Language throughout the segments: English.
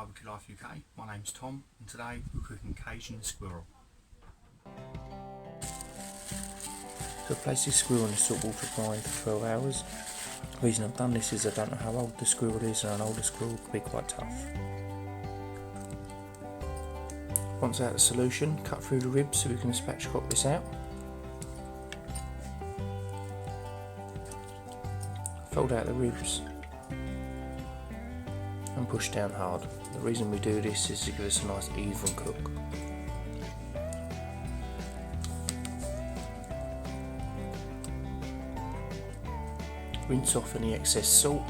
Barbecue Life UK. My name's Tom and today we're cooking Cajun squirrel. So I placed this squirrel in the salt water brine for 12 hours. The reason I've done this is I don't know how old the squirrel is, and an older squirrel can be quite tough. Once out of the solution, cut through the ribs so we can spatchcock this out. Fold out the ribs and push down hard. The reason we do this is to give us a nice even cook. Rinse off any excess salt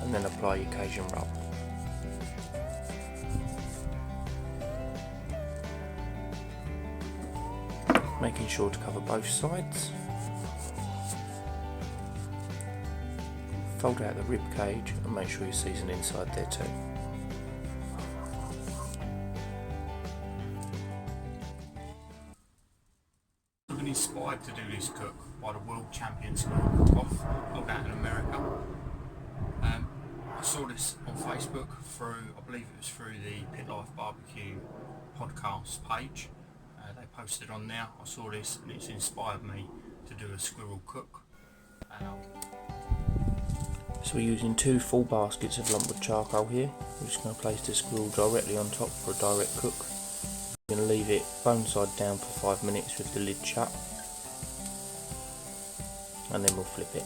and then apply your Cajun rub. Making sure to cover both sides. Fold out the rib cage and make sure you season inside there too. I've been inspired to do this cook by the world champion squirrel cook-off held out in America. I saw this on Facebook through, I believe it was through the Pit Life Barbecue podcast page. They posted on there. I saw this and it's inspired me to do a squirrel cook. So we're using 2 full baskets of lumpwood charcoal here. We're just going to place the squirrel directly on top for a direct cook. We're going to leave it bone side down for 5 minutes with the lid shut, and then we'll flip it.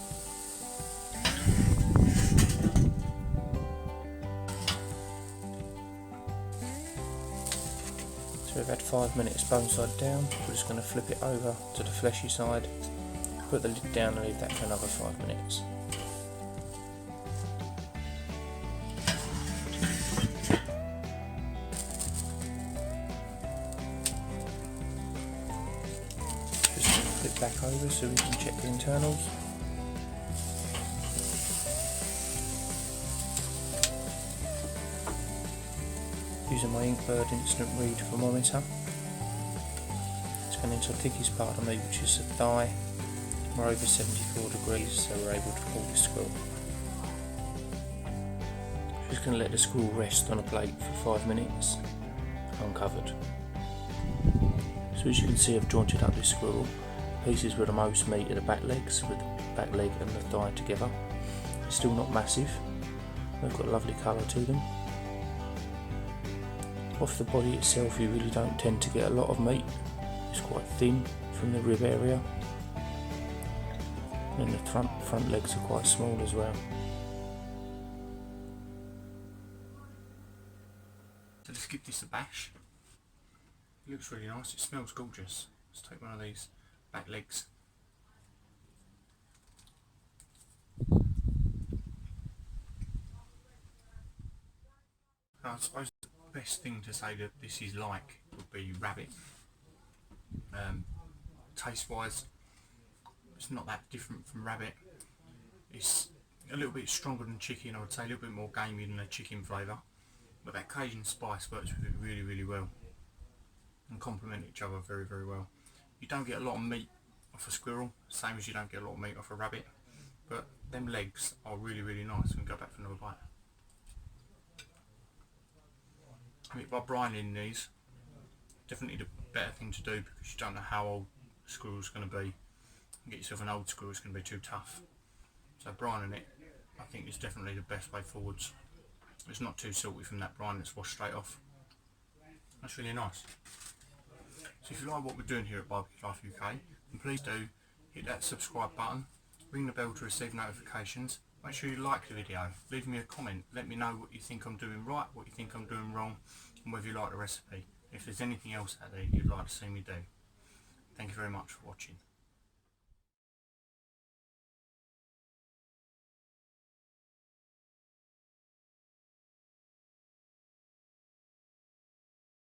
So we've had 5 minutes bone side down. We're just going to flip it over to the fleshy side, put the lid down and leave that for another 5 minutes. Flip back over so we can check the internals. Using my Inkbird instant read thermometer. It's going into the thickest part of the meat, which is the thigh. We're over 74 degrees, so we're able to pull the squirrel. Just going to let the squirrel rest on a plate for 5 minutes, uncovered. So as you can see, I've jointed up this squirrel. Pieces with the most meat are the back legs, with the back leg and the thigh together. It's still not massive. They've got a lovely colour to them. Off the body itself you really don't tend to get a lot of meat. It's quite thin from the rib area. And the front legs are quite small as well. So let's give this a bash. It looks really nice, it smells gorgeous. Let's take one of these back legs. I suppose the best thing to say that this is like would be rabbit. Taste wise, it's not that different from rabbit. It's a little bit stronger than chicken, I would say, a little bit more gamey than a chicken flavour. But that Cajun spice works with it really, really well and complement each other very, very well. You don't get a lot of meat off a squirrel, same as you don't get a lot of meat off a rabbit, but them legs are really, really nice. We can go back for another bite. I mean, by brining these, definitely the better thing to do, because you don't know how old the squirrel's going to be. You get yourself an old squirrel, it's going to be too tough. So brining it, I think, is definitely the best way forwards. It's not too salty from that brine, it's washed straight off. That's really nice. So if you like what we're doing here at Barbecue Life UK, then please do hit that subscribe button, ring the bell to receive notifications, make sure you like the video, leave me a comment, let me know what you think I'm doing right, what you think I'm doing wrong, and whether you like the recipe. If there's anything else out there you'd like to see me do. Thank you very much for watching.